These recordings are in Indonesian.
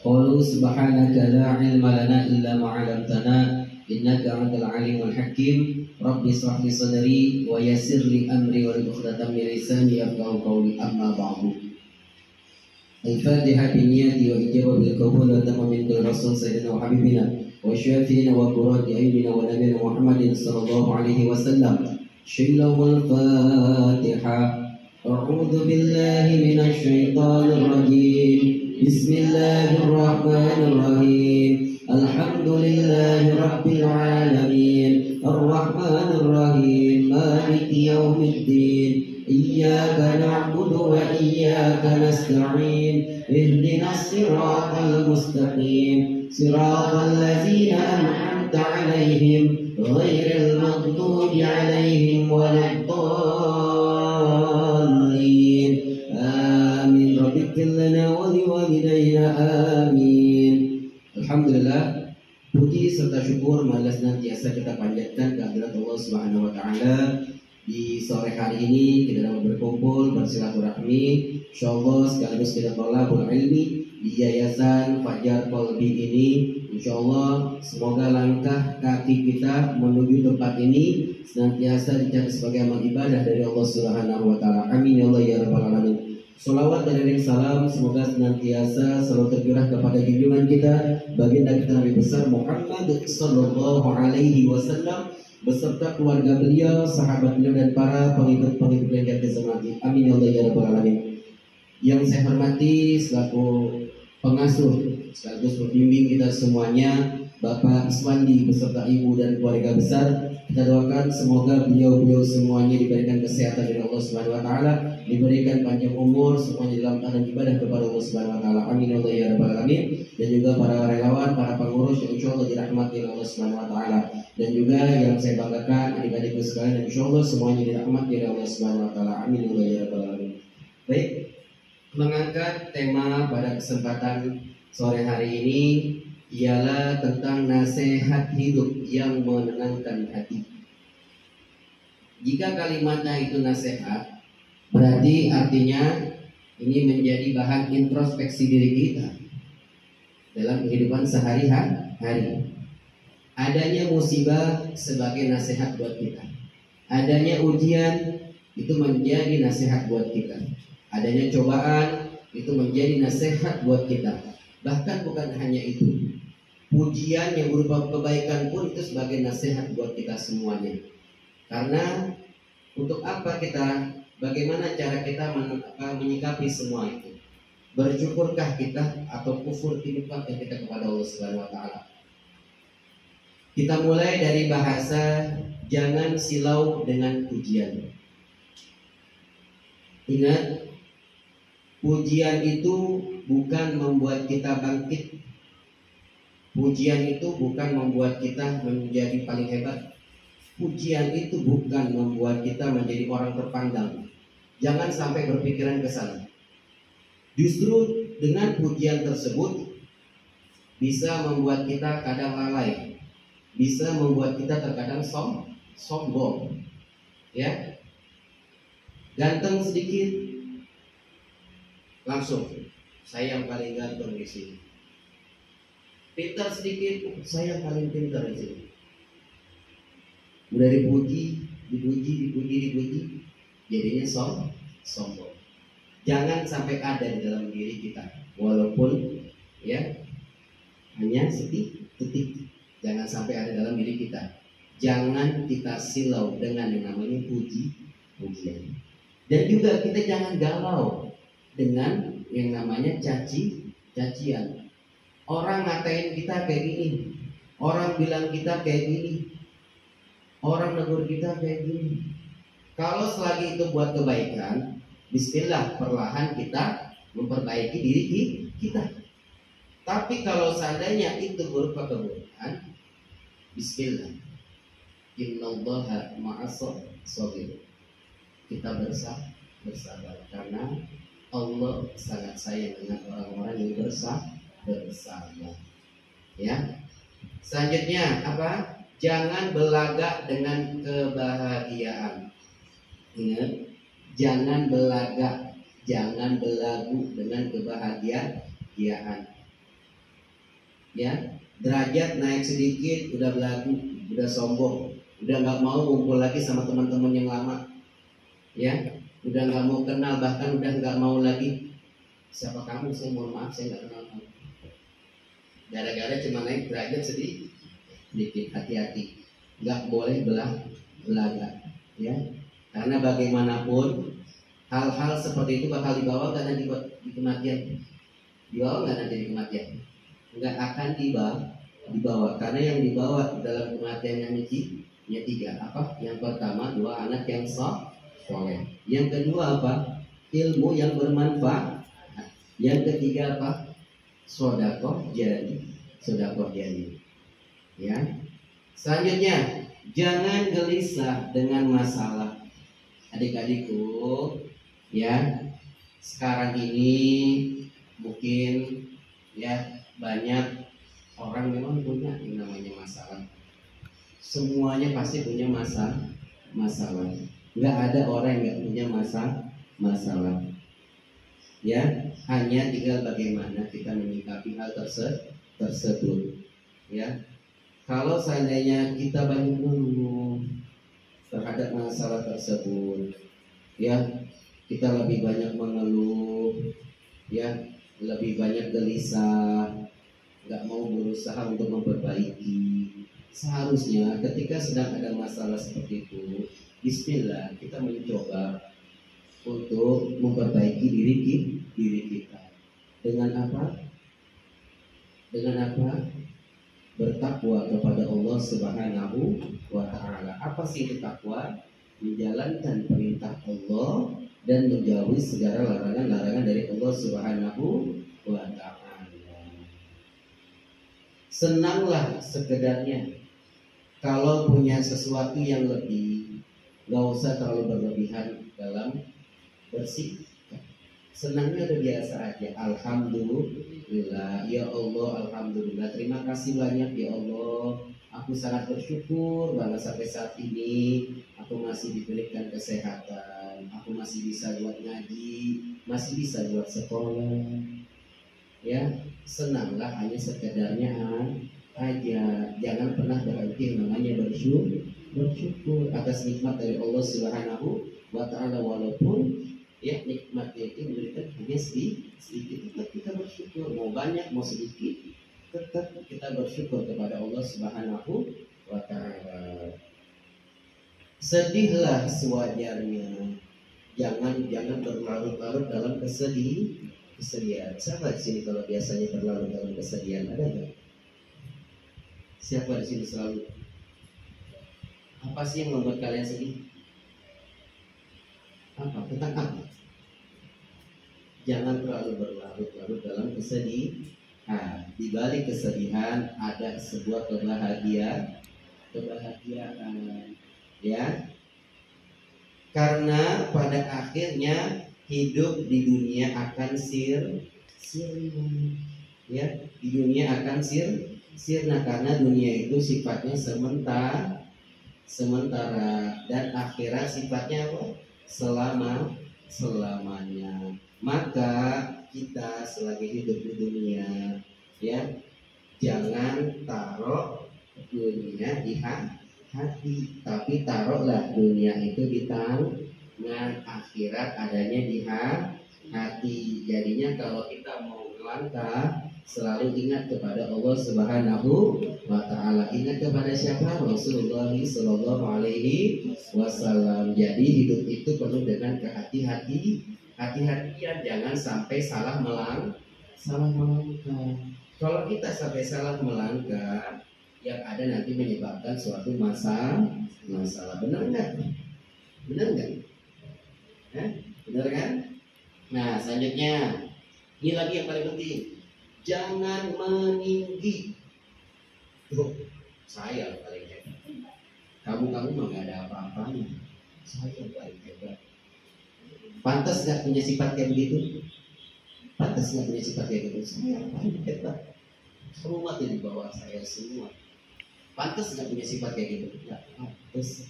قالوا سبحانك لا علم لنا إلا ما علمتنا إنك أنت العليم الحكيم رب اشرح لي صدري ويسر لي أمري واحلل عقدة من لساني يفقهوا قولي أما بعد الفاتحة بالنية وإجابة بالقبول وتمام بالرسول سيدنا وحبيبنا وشافينا وقرة أعيننا ونبينا محمد صلى الله عليه وسلم شيلهم الفاتحة أعوذ بالله من الشيطان الرجيم بسم الله الرحمن الرحيم الحمد لله رب العالمين الرحمن الرحيم مالك يوم الدين إياك نعبد وإياك نستعين اهدنا الصراط المستقيم صراط الذين أنعمت عليهم غير المغضوب عليهم ولا الضالين آمين رب اغفر لنا ولوالدينا آمين. Alhamdulillah, puji serta syukur marilah senantiasa kita panjatkan kehadirat Allah Subhanahu wa taala. Di sore hari ini kita dapat berkumpul bersilaturahmi, insyaallah sekaligus kita thalabul ilmi di Yayasan Fajar Qalbi ini. Insyaallah semoga langkah kaki kita menuju tempat ini senantiasa dicatat sebagai amal ibadah dari Allah Subhanahu wa taala. Amin ya Allah ya rabbal alamin. Salawat dan salam semoga senantiasa selalu tercurah kepada junjungan kita baginda kita Nabi besar Muhammad sallallahu alaihi wasallam beserta keluarga beliau, sahabat beliau dan para pengikut-pengikut yang kita hormati. Amin ya Allah ya rabbal alamin. Yang saya hormati selaku pengasuh sekaligus pembimbing kita semuanya, Bapak Iswandi beserta ibu dan keluarga besar, kita doakan semoga beliau semuanya diberikan kesehatan dari Allah Subhanahu wa taala, diberikan panjang umur semuanya dalam taat ibadah kepada Allah Subhanahu wa taala. Amin ya Allah ya rabbal alamin. Dan juga para relawan, para pengurus yang insyaallah dirahmati oleh Allah Subhanahu wa taala. Dan juga yang saya banggakan adik-adikku sekalian yang insyaallah semuanya dirahmati oleh Allah Subhanahu wa taala. Amin ya Allah ya rabbal alamin. Baik, mengangkat tema pada kesempatan sore hari ini ialah tentang nasihat hidup yang menenangkan hati. Jika kalimatnya itu nasihat, berarti artinya ini menjadi bahan introspeksi diri kita dalam kehidupan sehari-hari. Adanya musibah sebagai nasihat buat kita. Adanya ujian itu menjadi nasihat buat kita. Adanya cobaan itu menjadi nasihat buat kita. Bahkan bukan hanya itu, pujian yang berupa kebaikan pun itu sebagai nasihat buat kita semuanya. Karena untuk apa kita, bagaimana cara kita menyikapi semua itu? Bersyukurkah kita atau kufur timpakah kita kepada Allah Subhanahu wa taala? Kita mulai dari bahasa jangan silau dengan pujian. Ingat, pujian itu bukan membuat kita bangkit. Pujian itu bukan membuat kita menjadi paling hebat. Pujian itu bukan membuat kita menjadi orang terpandang. Jangan sampai berpikiran ke sana. Justru dengan pujian tersebut bisa membuat kita kadang lalai, bisa membuat kita terkadang sombong. Ya, ganteng sedikit, langsung saya yang paling ganteng di sini. Pintar sedikit, saya yang paling pintar di sini. Udah dipuji, jadinya sombong. Jangan sampai ada di dalam diri kita, walaupun ya hanya detik. Jangan sampai ada dalam diri kita. Jangan kita silau dengan yang namanya pujian. Dan juga kita jangan galau dengan yang namanya cacian. Orang ngatain kita kayak gini, orang bilang kita kayak gini, orang negur kita kayak gini. Kalau selagi itu buat kebaikan, bismillah, perlahan kita memperbaiki diri kita. Tapi kalau seandainya itu berupa keburukan, bismillah, innallaha ma'as-sabirin. Kita bersabar karena Allah sangat sayang dengan orang-orang yang bersabar. Ya. Selanjutnya apa? Jangan belagak dengan kebahagiaan. Ingat, jangan belagak, jangan belagu dengan kebahagiaan. ya. Derajat naik sedikit udah belagu, udah sombong, udah nggak mau ngumpul lagi sama teman-teman yang lama, ya. Udah nggak mau kenal, bahkan udah nggak mau lagi. Siapa kamu? Saya mohon maaf, saya nggak kenal kamu. Gara-gara cuma naik derajat sedikit, hati-hati. Nggak boleh belaga, ya. Karena bagaimanapun hal-hal seperti itu bakal dibawa nggak nanti di kematian, dibawa nggak nanti di kematian, nggak akan dibawa karena yang dibawa dalam kematian yang tiga apa? Yang pertama dua anak yang soleh, yang kedua apa? Ilmu yang bermanfaat, yang ketiga apa? Sodakoh jadi, ya. Selanjutnya, jangan gelisah dengan masalah. Adik-adikku, ya, sekarang ini mungkin ya banyak orang memang punya yang namanya masalah. Semuanya pasti punya masalah. Nggak ada orang yang nggak punya masalah. Ya, hanya tinggal bagaimana kita menyikapi hal tersebut. Ya, kalau seandainya kita banyak mengeluh terhadap masalah tersebut, ya, kita lebih banyak mengeluh, ya, lebih banyak gelisah, nggak mau berusaha untuk memperbaiki. Seharusnya ketika sedang ada masalah seperti itu, bismillah kita mencoba untuk memperbaiki diri kita. Dengan apa? Bertakwa kepada Allah Subhanahu wa ta'ala. Apa sih itu takwa? Menjalankan perintah Allah dan menjauhi segala larangan-larangan dari Allah Subhanahu wa ta'ala. Senanglah sekedarnya. Kalau punya sesuatu yang lebih, gak usah terlalu berlebihan dalam bersikap. Senangnya udah biasa aja. Alhamdulillah, ya Allah, alhamdulillah. Terima kasih banyak ya Allah. Aku sangat bersyukur bahwa sampai saat ini aku masih diberikan kesehatan. Aku masih bisa buat ngaji, masih bisa buat sekolah. Ya, senanglah hanya sekedarnya aja. Jangan pernah berhenti namanya bersyukur atas nikmat dari Allah Subhanahu wa ta'ala, walaupun ya nikmatnya itu diberikan hanya sedikit, tetap kita bersyukur. Mau banyak mau sedikit, tetap kita bersyukur kepada Allah Subhanahu wa ta'ala. Sedihlah sewajarnya, jangan berlarut-larut dalam kesedihan. Siapa di sini kalau biasanya berlarut dalam kesedihan? Ada nggak? Siapa di sini selalu? Apa sih yang membuat kalian sedih? Apa? Tentang apa? Jangan terlalu berlarut-larut dalam kesedihan. Di balik kesedihan ada sebuah kebahagiaan, ya. Karena pada akhirnya hidup di dunia akan sirna, ya. Di dunia akan sirna karena dunia itu sifatnya sementara dan akhirat sifatnya apa? Selamanya. Maka kita selagi hidup di dunia, ya, jangan taruh dunia di hati, tapi taruhlah dunia itu di tangan, akhirat adanya di hati. Jadinya kalau kita mau melangkah, selalu ingat kepada Allah Subhanahu wa ta'ala. Ingat kepada siapa? Rasulullah sallallahu alaihi wasallam. Jadi hidup itu penuh dengan hati-hatian, jangan sampai salah melangkah. Kalau kita sampai salah melangkah, yang ada nanti menyebabkan suatu masalah. Benar nggak? Benar kan? Nah, selanjutnya ini lagi yang paling penting. Jangan meninggi. Saya paling hebat. Kamu mah gak ada apa-apanya. Saya paling hebat. Pantas gak punya sifat kayak begitu? Pantas gak punya sifat kayak gitu? Saya paling hebat. Semua di bawah saya semua. Pantas gak punya sifat kayak gitu? Gak pantas.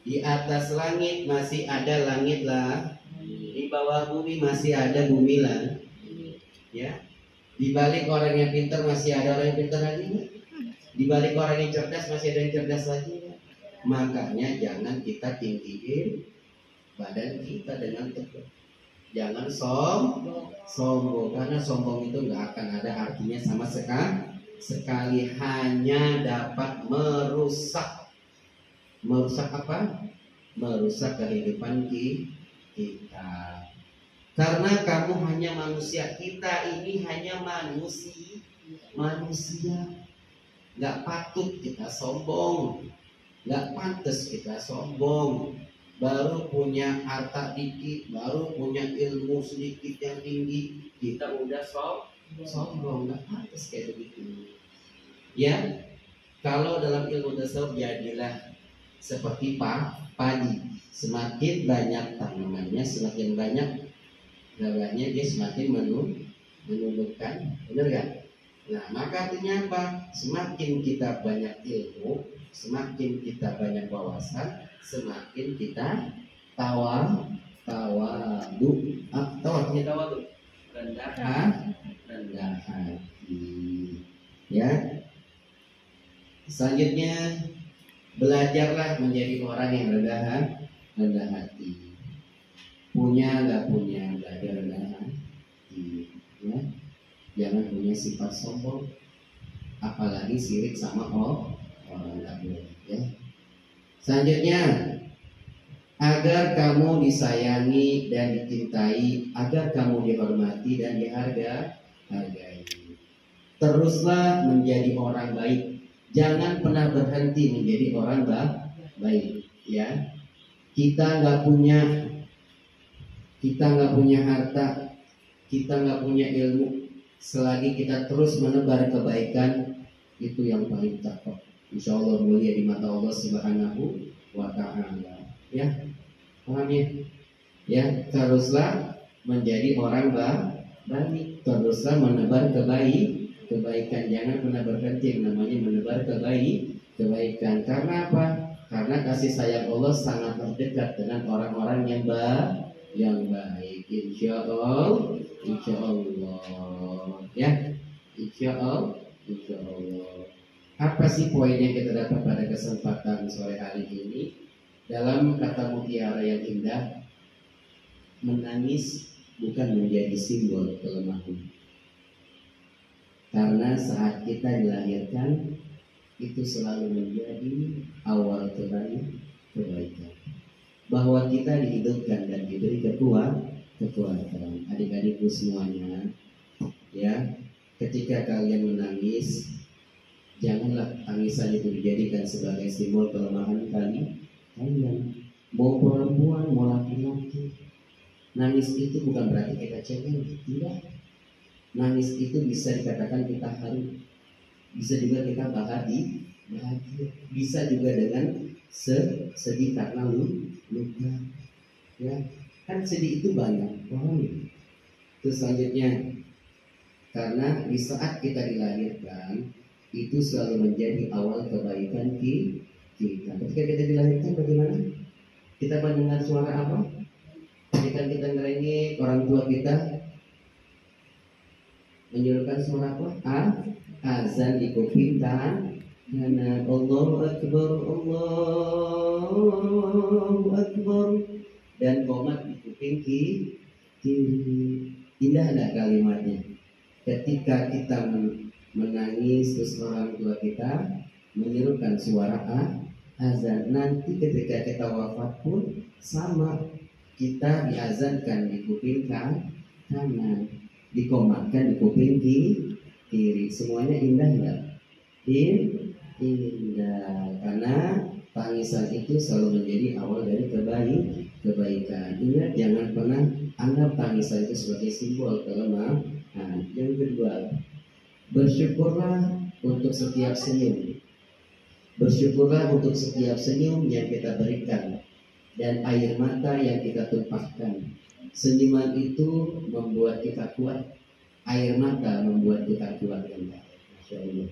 Di atas langit masih ada langit lah. Di bawah bumi masih ada bumi lah. Ya. Di balik orang yang pintar masih ada orang yang pintar lagi nggak? Di balik orang yang cerdas masih ada yang cerdas lagi nggak? Makanya jangan kita tinggiin badan kita dengan tegak. Jangan sombong, karena sombong itu nggak akan ada artinya sama sekali, hanya dapat merusak apa? Merusak kehidupan kita. Karena kamu hanya manusia, kita ini hanya manusia. Nggak patut kita sombong, nggak pantas kita sombong. Baru punya harta dikit, baru punya ilmu sedikit yang tinggi, kita udah sombong, nggak pantas kayak begitu. Ya, kalau dalam ilmu tasawuf jadilah seperti padi, semakin banyak tanamannya, semakin banyak gawanya, dia semakin menumbuhkan, benar kan? Nah, maka artinya apa? Semakin kita banyak ilmu, semakin kita banyak wawasan, semakin kita tawadu, rendah hati. Ya. Selanjutnya, belajarlah menjadi orang yang rendah hati. Punya nggak punya, belajar rendah hati. Ya. Jangan punya sifat sombong, apalagi sirik sama orang nggak boleh. Ya. Selanjutnya, agar kamu disayangi dan dicintai, agar kamu dihormati dan dihargai. Teruslah menjadi orang baik. Jangan pernah berhenti menjadi orang baik. Ya, kita nggak punya harta, kita nggak punya ilmu. Selagi kita terus menebar kebaikan, itu yang paling cakep. Insya Allah mulia di mata Allah Subhanahu wa Ta'ala. Ya, paham ya? Ya, teruslah menjadi orang baik, teruslah menebar kebaikan. Jangan pernah berhenti yang namanya menebar kebaikan. Karena apa? Karena kasih sayang Allah sangat terdekat dengan orang-orang yang baik. Insya Allah. Ya, insya Allah. Apa sih poin yang kita dapat pada kesempatan sore hari ini? Dalam kata mutiara yang indah, menangis bukan menjadi simbol kelemahan. Karena saat kita dilahirkan, itu selalu menjadi awal kebaikan. Bahwa kita dihidupkan dan diberi kekuatan. Adik-adikku semuanya, ya, ketika kalian menangis, janganlah tangisan itu dijadikan sebagai simbol kelemahan kalian. Mau perempuan, mau laki-laki, nangis itu bukan berarti kita cengeng, tidak. Nangis itu bisa dikatakan kita haru, bisa juga kita bahagia, bisa juga dengan sedih karena luka. Ya, kan sedih itu banyak orang. Terus selanjutnya, karena di saat kita dilahirkan, itu selalu menjadi awal kebaikan kita. Ketika kita dilahirkan bagaimana? Kita mendengar suara apa? Ketika kita ngerengek, orang tua kita menyuruhkan suara apa? Azan di kuping kan? Karena Allahu Akbar, dan qomat di kuping kiri. Indah enggak kalimatnya? Ketika kita menangis, terus orang tua kita menyerukan suara azan. Nanti ketika kita wafat pun sama, kita diazankan di kuping kanan, dikomatkan di kuping kiri. Semuanya indah enggak? Indah, karena tangisan itu selalu menjadi awal dari kebaikan. Ingat, jangan pernah anggap tangisan itu sebagai simbol kelemahan. Yang kedua, bersyukurlah untuk setiap senyum. Bersyukurlah untuk setiap senyum yang kita berikan dan air mata yang kita tumpahkan. Senyuman itu membuat kita kuat. Air mata membuat kita kuat. Masya Allah.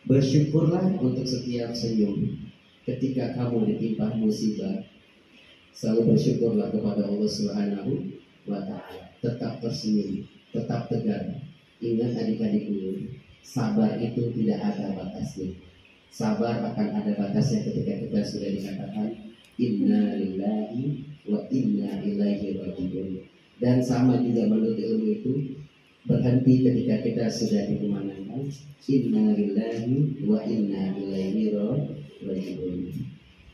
Bersyukurlah untuk setiap senyum. Ketika kamu ditimpa musibah, selalu bersyukurlah kepada Allah Subhanahu wa Ta'ala. Tetap tersenyum, tetap tegar. Ingat adik-adikku, sabar itu tidak ada batasnya. Sabar akan ada batasnya ketika kita sudah dikatakan inna lillahi wa inna ilaihi raji'un. Dan sama juga menurut ilmu itu berhenti ketika kita sudah dikumandangkan inna lillahi wa inna ilaihi raji'un.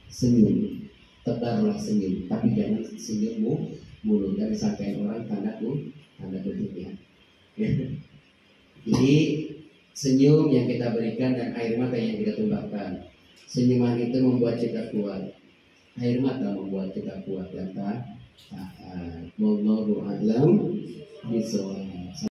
Senyum, tebarlah senyum, tapi jangan senyummu mulut dan disampaikan orang tanda kutipnya. Jadi senyum yang kita berikan dan air mata yang kita tumpahkan. Senyuman itu membuat kita kuat. Air mata membuat kita kuat dan taat. Wallahu a'lam bishawab.